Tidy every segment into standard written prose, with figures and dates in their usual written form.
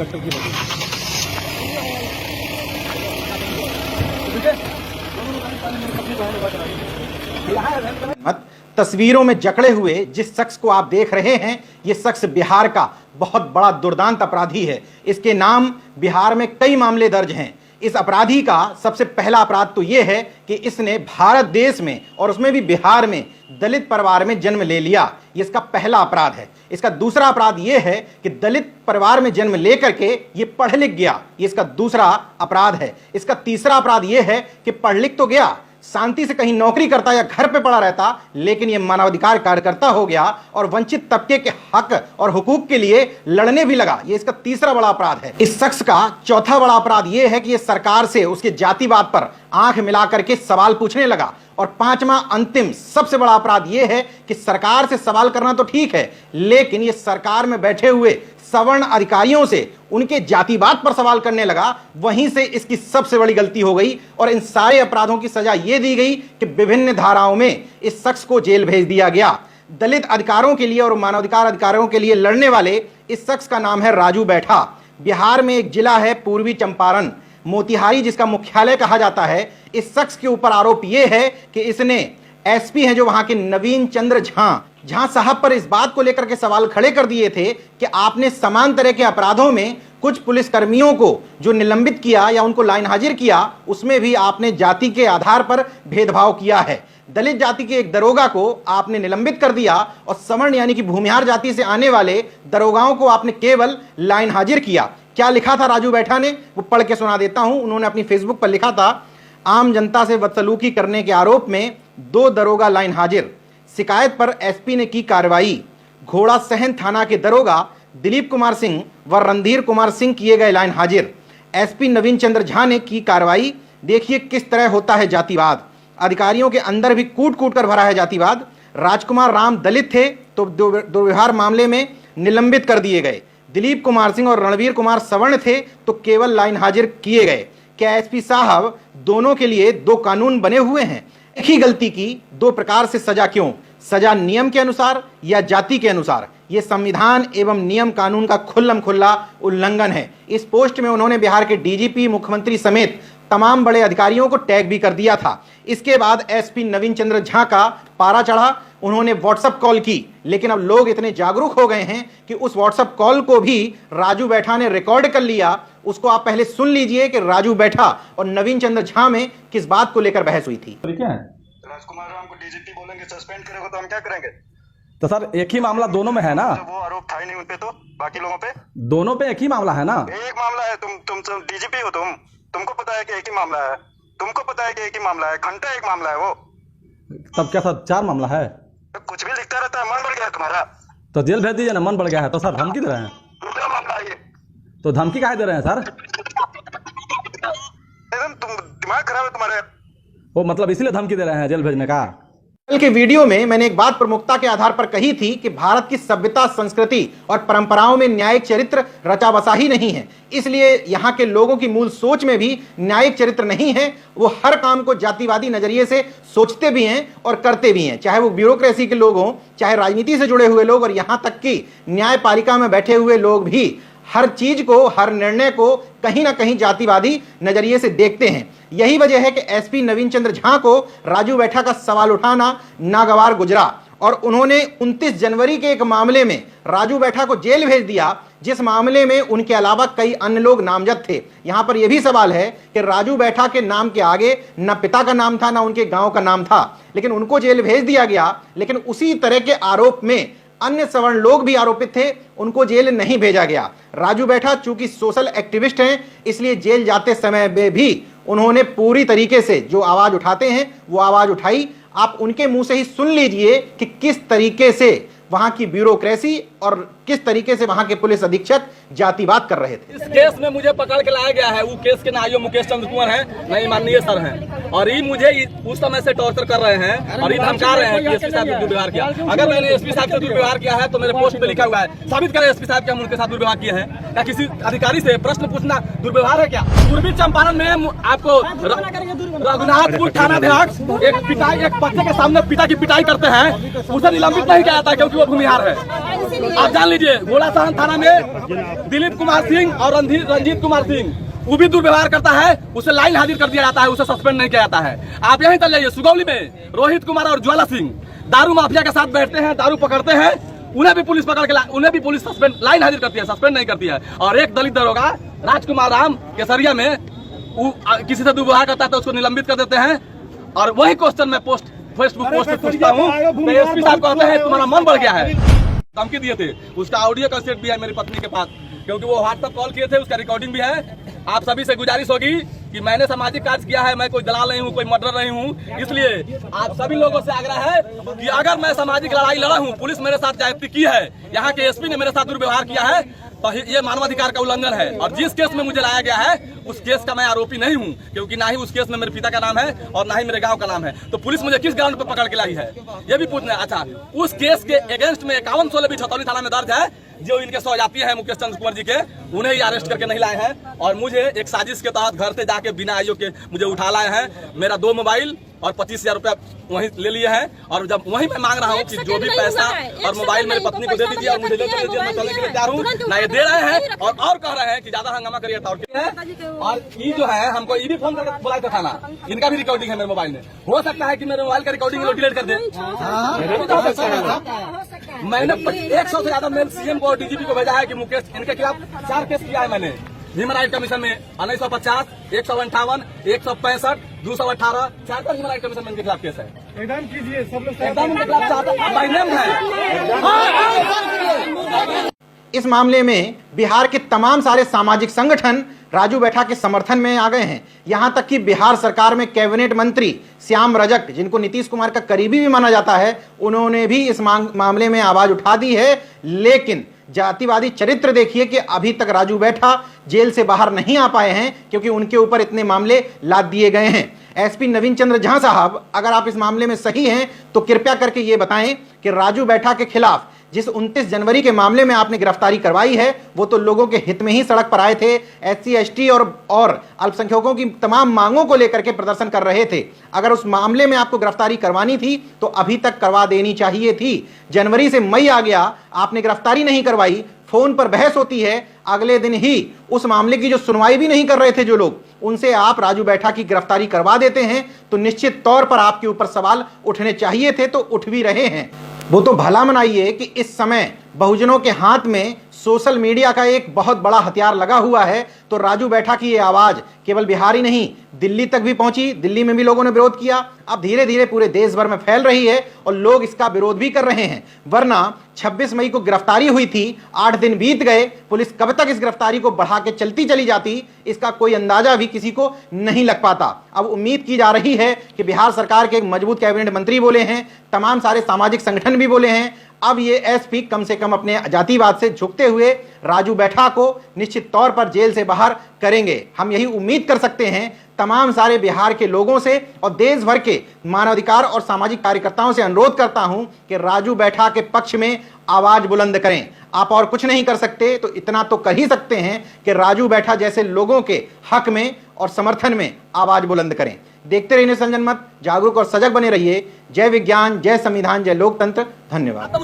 Sector की तस्वीरों में जकड़े हुए जिस शख्स को आप देख रहे हैं, यह शख्स बिहार का बहुत बड़ा दुर्दांत अपराधी है। इसके नाम बिहार में कई मामले दर्ज हैं। इस अपराधी का सबसे पहला अपराध तो यह है कि इसने भारत देश में और उसमें भी बिहार में दलित परिवार में जन्म ले लिया। ये इसका पहला अपराध है। इसका दूसरा अपराध यह है कि दलित परिवार में जन्म लेकर के ये पढ़ लिख गया। ये इसका दूसरा अपराध है। इसका तीसरा अपराध यह है कि पढ़ लिख तो गया, शांति से कहीं नौकरी करता या घर पे पड़ा रहता, लेकिन यह मानवाधिकार कार्यकर्ता हो गया और वंचित तबके के हक और हुकूक के लिए लड़ने भी लगा। यह इसका तीसरा बड़ा अपराध है। इस शख्स का चौथा बड़ा अपराध यह है कि यह सरकार से उसके जातिवाद पर आंख मिलाकर के सवाल पूछने लगा। और पांचवा अंतिम सबसे बड़ा अपराध यह है कि सरकार से सवाल करना तो ठीक है, लेकिन यह सरकार में बैठे हुए सवर्ण अधिकारियों से उनके जातिवाद पर सवाल करने लगा। वहीं से इसकी सबसे बड़ी गलती हो गई और इन सारे अपराधों की सजा यह दी गई कि विभिन्न धाराओं में इस शख्स को जेल भेज दिया गया। दलित अधिकारों के लिए और मानवाधिकार अधिकारों के लिए लड़ने वाले इस शख्स का नाम है राजू बैठा। बिहार में एक जिला है पूर्वी चंपारण, मोतिहारी, जिसका मुख्यालय कहा जाता है। इस शख्स के ऊपर आरोप यह है कि इसने एसपी हैं जो वहां के नवीन चंद्र झा साहब पर इस बात को लेकर के सवाल खड़े कर दिए थे कि आपने समान तरह के अपराधों में कुछ पुलिसकर्मियों को जो निलंबित किया या उनको लाइन हाजिर किया, उसमें भी आपने जाति के आधार पर भेदभाव किया है। दलित जाति के एक दरोगा को आपने निलंबित कर दिया और सवर्ण यानी कि भूमिहार जाति से आने वाले दरोगाओं को आपने केवल लाइन हाजिर किया। क्या लिखा था राजू बैठा ने, वो पढ़ के सुना देता हूं। उन्होंने अपनी फेसबुक पर लिखा था, आम जनता से बदसलूकी करने के आरोप में 2 दरोगा लाइन हाजिर, शिकायत पर एसपी ने की कार्रवाई। घोड़ा सहन थाना के दरोगा दिलीप कुमार सिंह व रणधीर कुमार सिंह किए गए लाइन हाजिर। एसपी नवीन चंद्र झा ने की कार्रवाई। देखिए किस तरह होता है जातिवाद। अधिकारियों के अंदर भी कूट कूट कर भरा है जातिवाद। राजकुमार राम दलित थे तो दुर्व्यवहार मामले में निलंबित कर दिए गए। दिलीप कुमार सिंह और रणवीर कुमार सवर्ण थे तो केवल लाइन हाजिर किए गए। क्या एसपी साहब दोनों के लिए 2 कानून बने हुए हैं? एक ही गलती की 2 प्रकार से सजा क्यों? सजा नियम के अनुसार या जाति के अनुसार? यह संविधान एवं नियम कानून का खुल्लम खुल्ला उल्लंघन है। इस पोस्ट में उन्होंने बिहार के डीजीपी, मुख्यमंत्री समेत तमाम बड़े अधिकारियों को टैग भी कर दिया था। इसके बाद एसपी नवीन चंद्र झा का पारा चढ़ा। उन्होंने व्हाट्सएप कॉल की, लेकिन अब लोग इतने जागरूक हो गए हैं कि उस व्हाट्सएप कॉल को भी राजू बैठा ने रिकॉर्ड कर लिया। उसको आप पहले सुन लीजिए कि राजू बैठा और नवीन चंद्र झा में किस बात को लेकर बहस हुई थी। राजकुमार राम को डीजीपी बोलेंगे, सस्पेंड करेगा तो हम क्या करेंगे? तो सर एक ही मामला दोनों में है ना? तो वो आरोप था ही नहीं उनपे, तो बाकी लोगों पे दोनों पे एक ही मामला है ना? एक मामला है। तुम डीजीपी हो, तुमको पता है कि एक ही मामला है। तुमको पता है कि एक ही मामला है, घंटा एक मामला है वो। तब क्या सर 4 मामला है? तो कुछ भी लिखता रहता है, मन बढ़ गया तुम्हारा तो जेल भेज दीजिए ना, मन बढ़ गया है तो। सर धमकी दे रहे हैं? दूसरा मामला है ये। तो धमकी काहे दे रहे हैं सर? एकदम तुम दिमाग खराब है तुम्हारे। वो मतलब इसीलिए धमकी दे रहे हैं जेल भेजने का? कल के वीडियो में मैंने एक बात प्रमुखता के आधार पर कही थी कि भारत की सभ्यता, संस्कृति और परंपराओं में न्यायिक चरित्र रचा बसा ही नहीं है। इसलिए यहाँ के लोगों की मूल सोच में भी न्यायिक चरित्र नहीं है। वो हर काम को जातिवादी नजरिए से सोचते भी हैं और करते भी हैं, चाहे वो ब्यूरोक्रेसी के लोग हों, चाहे राजनीति से जुड़े हुए लोग, और यहाँ तक कि न्यायपालिका में बैठे हुए लोग भी हर चीज को, हर निर्णय को कहीं ना कहीं जातिवादी नजरिए से देखते हैं। यही वजह है कि एसपी नवीन चंद्र झा को राजू बैठा का सवाल उठाना नागवार गुजरा और उन्होंने 29 जनवरी के एक मामले में राजू बैठा को जेल भेज दिया, जिस मामले में उनके अलावा कई अन्य लोग नामजद थे। यहां पर यह भी सवाल है कि राजू बैठा के नाम के आगे न पिता का नाम था, न उनके गांव का नाम था, लेकिन उनको जेल भेज दिया गया। लेकिन उसी तरह के आरोप में अन्य सवर्ण लोग भी आरोपित थे, उनको जेल नहीं भेजा गया। राजू बैठा चूंकि सोशल एक्टिविस्ट हैं, इसलिए जेल जाते समय में भी उन्होंने पूरी तरीके से जो आवाज उठाते हैं वो आवाज उठाई। आप उनके मुंह से ही सुन लीजिए कि किस तरीके से वहां की ब्यूरोक्रेसी और किस तरीके से वहां के पुलिस अधीक्षक जातिवाद कर रहे थे। इस केस में मुझे पकड़ के लाया गया है। वो केस के नाइयो मुकेश चंद्र कुंवर हैं, नहीं माननीय सर हैं। और ये मुझे उस समय से टॉर्चर कर रहे हैं और ये धमका रहे हैं कि एसपी साहब ने दुर्व्यवहार किया। अगर मैंने एसपी साहब से दुर्व्यवहार किया है तो मेरे पोस्ट पे लिखा हुआ है, साबित करें एसपी साहब के हम उनके साथ दुर्व्यवहार किए हैं। क्या किसी अधिकारी से प्रश्न पूछना दुर्व्यवहार है क्या? पूर्वी चंपारण में आपको रघुनाथपुर थानाध्यक्ष एक बच्चे के सामने पिता की पिटाई करते हैं, उसे निलंबित नहीं किया जाता क्योंकि वो भूमिहार है। आप जान लीजिए घोड़ासहन थाना में दिलीप कुमार सिंह और रंजीत कुमार सिंह, वो भी दुर्व्यवहार करता है, उसे लाइन हाजिर कर दिया जाता है, उसे सस्पेंड नहीं किया जाता है। आप यहीं तक जाइए, सुगौली में रोहित कुमार और ज्वाला सिंह दारू माफिया के साथ बैठते हैं, दारू पकड़ते हैं, उन्हें भी पुलिस पकड़ के उन्हें भी पुलिस सस्पेंड लाइन हाजिर करती है, सस्पेंड नहीं करती है। और एक दलित दरोगा राजकुमार राम केसरिया में किसी से दुर्व्यवहार करता है तो उसको निलंबित कर देते हैं। और वही क्वेश्चन मैं फेसबुक पोस्ट पे पूछता हूँ, एसपी साहब कहते हैं तुम्हारा मन बढ़ गया है। धमकी दिए थे, उसका ऑडियो कैसेट भी है मेरी पत्नी के पास, क्योंकि वो व्हाट्सएप कॉल किए थे, उसका रिकॉर्डिंग भी है। आप सभी से गुजारिश होगी कि मैंने सामाजिक कार्य किया है, मैं कोई दलाल नहीं हूँ, कोई मर्डर नहीं हूँ। इसलिए आप सभी लोगों से आग्रह है कि अगर मैं सामाजिक लड़ाई लड़ा हूँ, पुलिस मेरे साथ ज्यादती की है, यहाँ के एसपी ने मेरे साथ दुर्व्यवहार किया है, तो ये मानवाधिकार का उल्लंघन है। और जिस केस में मुझे लाया गया है उस केस का मैं आरोपी नहीं हूँ, क्योंकि ना ही उस केस में मेरे पिता का नाम है और ना ही मेरे गांव का नाम है। तो पुलिस मुझे किस ग्राउंड पर पकड़ के लाई है ये भी पूछना है। अच्छा, उस केस के अगेंस्ट में 5116 भी छतौली थाना में दर्ज है, जो इनके सौजाती है मुकेश चंद्र कुमार जी के, उन्हें ही अरेस्ट करके नहीं लाए हैं। और मुझे एक साजिश के तहत घर से जाके बिना आईओ के मुझे उठा लाए हैं। मेरा 2 मोबाइल और 25,000 रुपया वहीं ले लिए हैं। और जब वहीं मैं मांग रहा हूँ कि जो भी पैसा और मोबाइल मेरी पत्नी को दे दीजिए और मुझे ले दीजिए, मैं चलने के लिए तैयार हूँ, ना ये दे रहे हैं और कह रहे हैं कि ज्यादा हंगामा करिए। और ये जो है हमको ये भी फोन करके बुलाया था थाना, इनका भी रिकॉर्डिंग है मेरे मोबाइल में। हो सकता है कि मेरे मोबाइल का रिकॉर्डिंग लोग डिलीट कर दे। मैंने 100 से ज्यादा मेल सीएम को और डीजीपी को भेजा है कि मुकेश इनके खिलाफ 4 केस किया है मैंने ह्यूमन राइट कमीशन में 1950, 158, 165, 218, 4 ह्यूमन राइट कमीशन में इनके खिलाफ केस है। एकदम कीजिए, सब लोग एकदम इनके खिलाफ है। इस मामले में बिहार के तमाम सारे सामाजिक संगठन राजू बैठा के समर्थन में आ गए हैं। यहां तक कि बिहार सरकार में कैबिनेट मंत्री श्याम रजक, जिनको नीतीश कुमार का करीबी भी माना जाता है, उन्होंने भी इस मामले में आवाज उठा दी है। लेकिन जातिवादी चरित्र देखिए कि अभी तक राजू बैठा जेल से बाहर नहीं आ पाए हैं, क्योंकि उनके ऊपर इतने मामले लाद दिए गए हैं। एसपी नवीन चंद्र झा साहब, अगर आप इस मामले में सही हैं तो कृपया करके ये बताएं कि राजू बैठा के खिलाफ जिस 29 जनवरी के मामले में आपने गिरफ्तारी करवाई है, वो तो लोगों के हित में ही सड़क पर आए थे, SC ST और अल्पसंख्यकों की तमाम मांगों को लेकर के प्रदर्शन कर रहे थे। अगर उस मामले में आपको गिरफ्तारी करवानी थी तो अभी तक करवा देनी चाहिए थी। जनवरी से मई आ गया, आपने गिरफ्तारी नहीं करवाई, फोन पर बहस होती है, अगले दिन ही उस मामले की जो सुनवाई भी नहीं कर रहे थे जो लोग, उनसे आप राजू बैठा की गिरफ्तारी करवा देते हैं, तो निश्चित तौर पर आपके ऊपर सवाल उठने चाहिए थे, तो उठ भी रहे हैं। वो तो भला मनाइए कि इस समय बहुजनों के हाथ में सोशल मीडिया का एक बहुत बड़ा हथियार लगा हुआ है, तो राजू बैठा की ये आवाज केवल बिहार ही नहीं, दिल्ली तक भी पहुंची, दिल्ली में भी लोगों ने विरोध किया, अब धीरे धीरे पूरे देश भर में फैल रही है और लोग इसका विरोध भी कर रहे हैं। वरना 26 मई को गिरफ्तारी हुई थी, 8 दिन बीत गए, पुलिस कब तक इस गिरफ्तारी को बढ़ा के चलती चली जाती, इसका कोई अंदाजा भी किसी को नहीं लग पाता। अब उम्मीद की जा रही है कि बिहार सरकार के एक मजबूत कैबिनेट मंत्री बोले हैं, तमाम सारे सामाजिक संगठन भी बोले हैं, अब ये एसपी कम से कम अपने जातिवाद से झुकते हुए राजू बैठा को निश्चित तौर पर जेल से बाहर करेंगे। हम यही उम्मीद कर सकते हैं। तमाम सारे बिहार के लोगों से और देश भर के मानवाधिकार और सामाजिक कार्यकर्ताओं से अनुरोध करता हूं कि राजू बैठा के पक्ष में आवाज बुलंद करें। आप और कुछ नहीं कर सकते तो इतना तो कर ही सकते हैं कि राजू बैठा जैसे लोगों के हक में और समर्थन में आवाज बुलंद करें। देखते रहिए संजन मत, जागरूक और सजग बने रहिए। जय विज्ञान, जय संविधान, जय लोकतंत्र। धन्यवाद।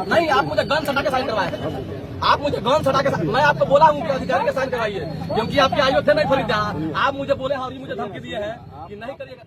नहीं, आप मुझे गन सटा के साइन करवाए, आप मुझे गन सटा के, मैं आपको बोला हूँ कि अधिकारी के साइन करवाइए, क्योंकि आपके आयु थे नहीं खरीदा। आप मुझे बोले हाँ, मुझे धमकी दिए हैं कि नहीं करिएगा।